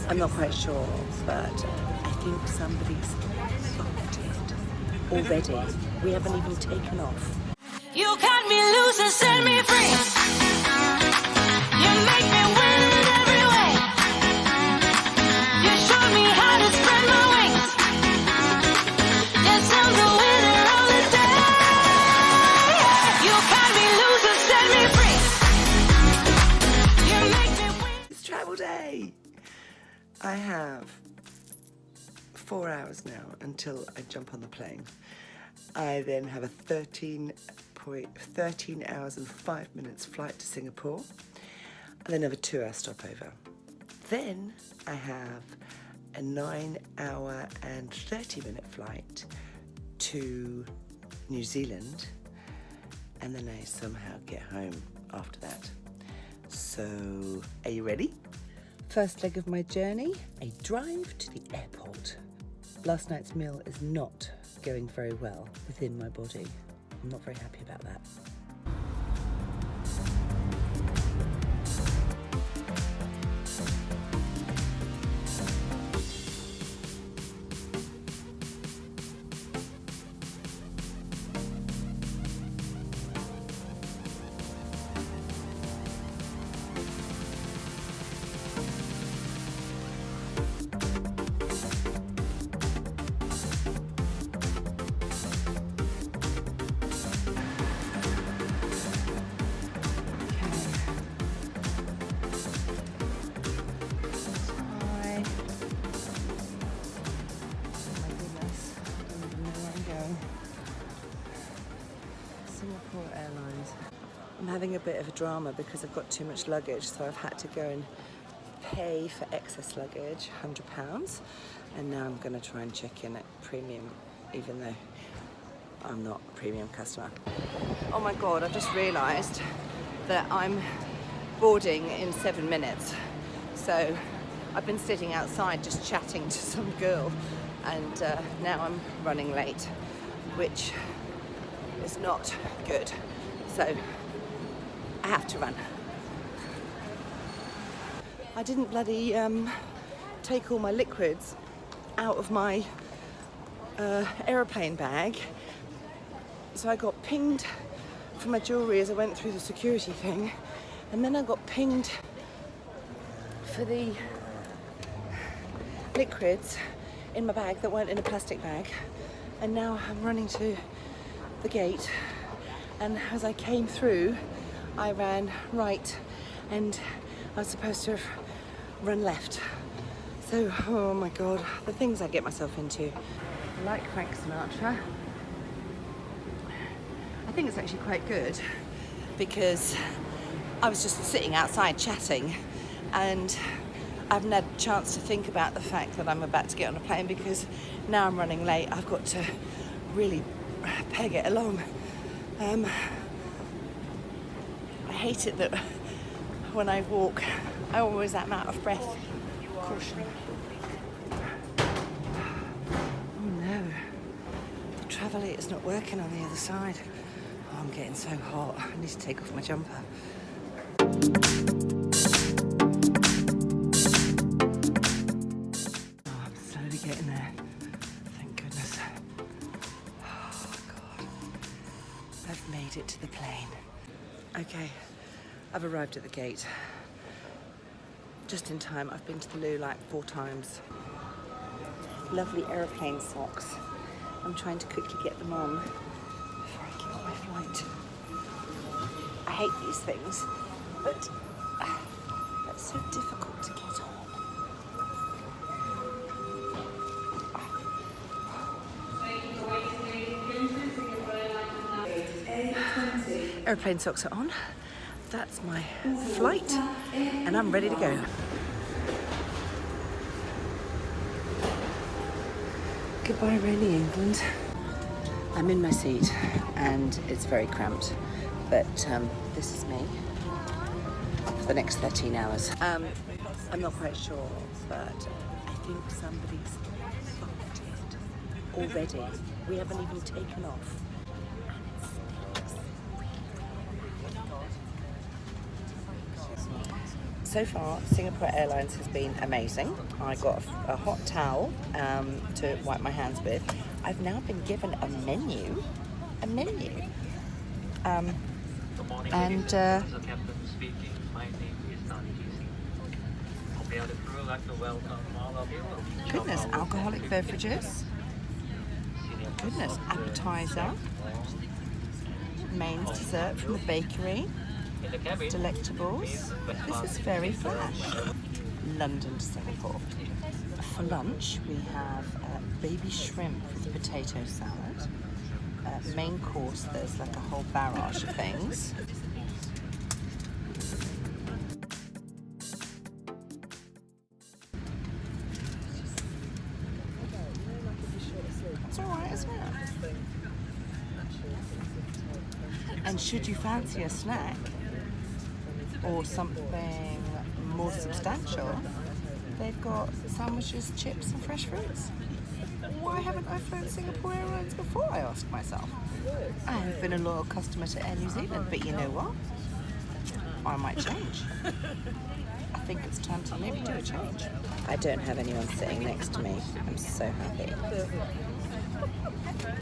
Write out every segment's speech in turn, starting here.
I'm not quite sure, but I think somebody's booked it already. We haven't even taken off. You cut me loose and set me free. You make me win in every way. You showed me how to spread my wings. Yes, I'm the winner of the day. You cut me loose and set me free. You make me win. It's travel day. I have 4 hours now until I jump on the plane. I then have a 13 hours and 5 minutes flight to Singapore, and then have a 2-hour stopover. Then I have a 9-hour and 30-minute flight to New Zealand, and then I somehow get home after that. So, are you ready? First leg of my journey, a drive to the airport. Last night's meal is not going very well within my body. I'm not very happy about that. Singapore Airlines. I'm having a bit of a drama because I've got too much luggage, so I've had to go and pay for excess luggage, £100, and now I'm going to try and check in at premium, even though I'm not a premium customer. Oh my god, I've just realised that I'm boarding in 7 minutes, so I've been sitting outside just chatting to some girl, and now I'm running late, which is not good, so I have to run. I didn't bloody take all my liquids out of my aeroplane bag, so I got pinged for my jewellery as I went through the security thing, and then I got pinged for the liquids in my bag that weren't in a plastic bag, and now I'm running to the gate, and as I came through I ran right and I was supposed to have run left. So, oh my god, the things I get myself into. I like Frank Sinatra. I think it's actually quite good because I was just sitting outside chatting, and I haven't had a chance to think about the fact that I'm about to get on a plane, because now I'm running late. I've got to really peg it along. I hate it that when I walk I always am out of breath. Caution. Oh no, the Travelator's not working on the other side. Oh, I'm getting so hot. I need to take off my jumper. Oh, I'm slowly getting there. Thank goodness. Oh god, I've made it to the plane. Okay, I've arrived at the gate. Just in time. I've been to the loo like 4 times. Lovely aeroplane socks. I'm trying to quickly get them on before I get on my flight. I hate these things, but that's so difficult to get on. Airplane socks are on. That's my flight, and I'm ready to go. Goodbye, rainy England. I'm in my seat, and it's very cramped, but this is me for the next 13 hours. I'm not quite sure, but I think somebody's booked it already. We haven't even taken off. So So far, Singapore Airlines has been amazing. I got a hot towel to wipe my hands with. I've now been given a menu. Good morning, And, ladies and gentlemen. This is the captain speaking. My name is Nancy. On behalf of the crew, I'd like to welcome all of you. Goodness, alcoholic beverages. Goodness, appetizer. Mains dessert from the bakery. In the cabin, Delectables. This is very flash. London to Singapore. For lunch, we have baby shrimp with potato salad. Main course, there's like a whole barrage of things. It's alright, isn't it? And should you fancy a snack or something more substantial, they've got sandwiches, chips and fresh fruits. Why haven't I flown Singapore Airlines before, I ask myself. I have been a loyal customer to Air New Zealand, but you know what? I might change. I think it's time to maybe do a change. I don't have anyone sitting next to me. I'm so happy.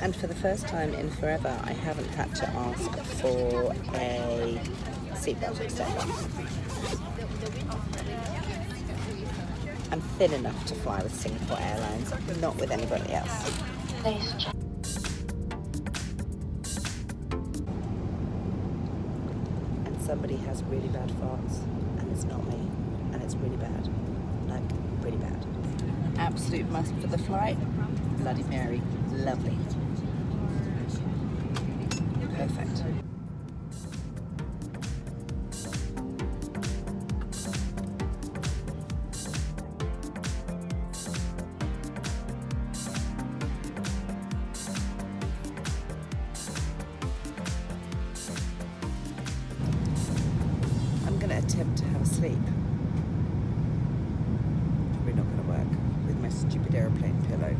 And for the first time in forever, I haven't had to ask for a seatbelt extender. I'm thin enough to fly with Singapore Airlines, not with anybody else. And somebody has really bad farts, and it's not me, and it's really bad. Like, really bad. Absolute must for the flight. Bloody Mary. Lovely. Perfect. I'm going to attempt to have a sleep. Probably not going to work with my stupid aeroplane pillow.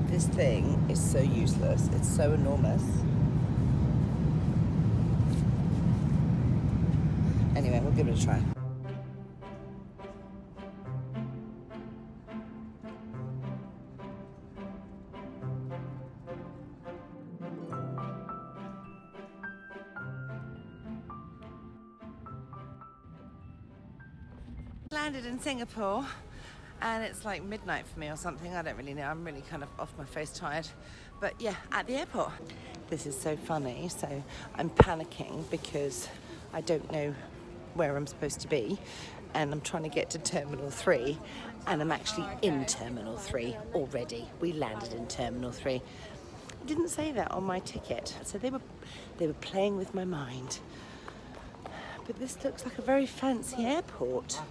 This thing is so useless. It's so enormous. Anyway, we'll give it a try. Landed in Singapore. And it's like midnight for me or something, I don't really know. I'm really kind of off my face tired. But yeah, at the airport. This is so funny. So I'm panicking because I don't know where I'm supposed to be. And I'm trying to get to Terminal 3. And I'm actually in Terminal 3 already. We landed in Terminal 3. It didn't say that on my ticket. So they were playing with my mind. But this looks like a very fancy airport.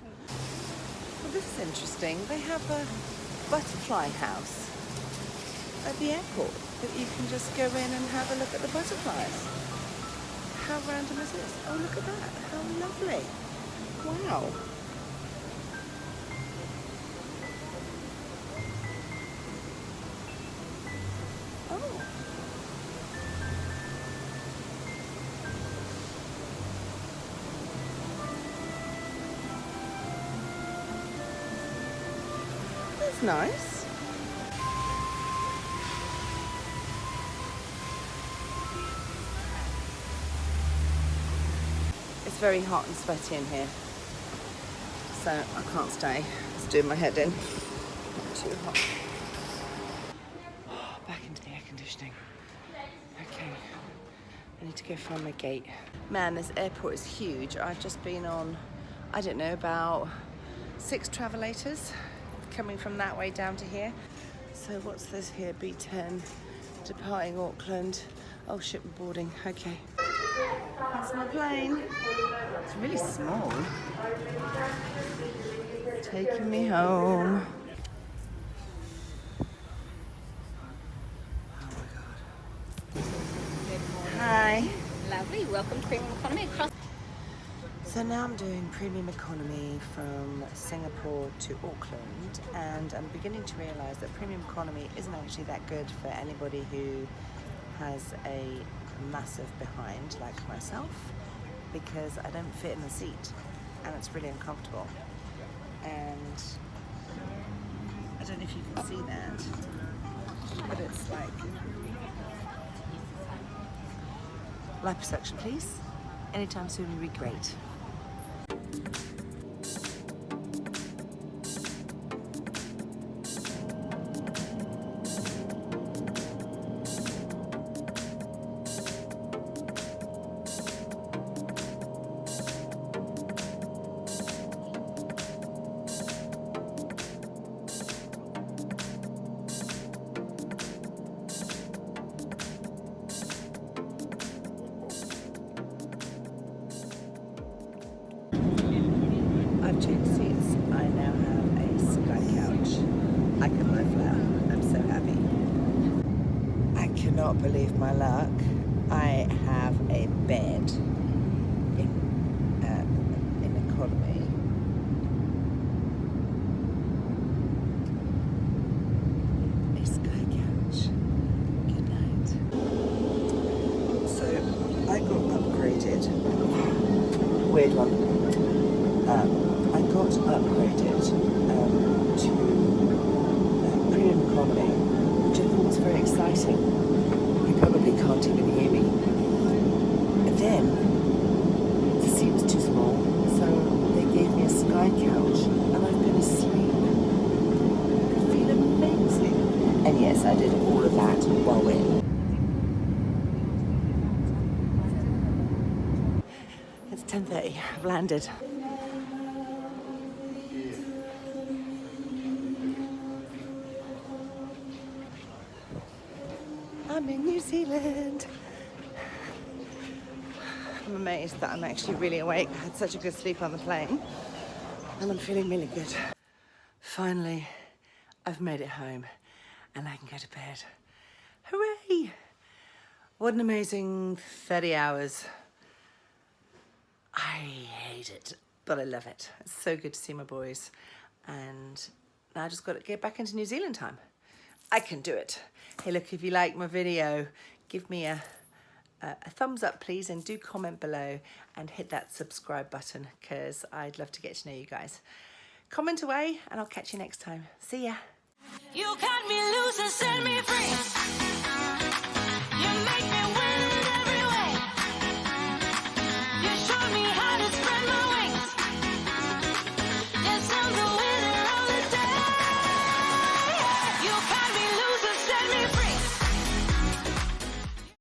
Well, this is interesting. They have a butterfly house at the airport that you can just go in and have a look at the butterflies. How random is this? Oh, look at that. How lovely. Wow. Oh. That's nice. It's very hot and sweaty in here, so I can't stay. It's doing my head in. Not too hot. Back into the air conditioning. Okay, I need to go find my gate. Man, this airport is huge. I've just been on, I don't know, about 6 travelators coming from that way down to here. So what's this here? B10, departing Auckland. Oh shit, we're boarding. Okay. That's my plane. It's really small. Taking me home. Oh my god. Hi. Lovely, welcome to Premium Economy. So now I'm doing Premium Economy from Singapore to Auckland, and I'm beginning to realise that Premium Economy isn't actually that good for anybody who has a massive behind like myself. because I don't fit in the seat and it's really uncomfortable. And I don't know if you can see that, but it's like liposuction, please. Anytime soon would be great. I've changed seats. I now have a sky couch. I can lie flat. I'm so happy. I cannot believe my luck. I have a bed in economy. A sky couch. Good night. So I got upgraded. Weird one. I got upgraded to premium economy, which I thought was very exciting. You probably can't even hear me. And then the seat was too small, so they gave me a sky couch, and I've been asleep. I feel amazing. And yes, I did all of that while in. It's 10:30. I've landed. I'm in New Zealand. I'm amazed that I'm actually really awake. I had such a good sleep on the plane and I'm feeling really good. Finally, I've made it home and I can go to bed. Hooray! What an amazing 30 hours. I hate it, but I love it. It's so good to see my boys. And now I just got to get back into New Zealand time. I can do it. Hey, look, if you like my video, give me a thumbs up, please, and do comment below and hit that subscribe button because I'd love to get to know you guys. Comment away and I'll catch you next time. See ya. You cut me loose and set me free.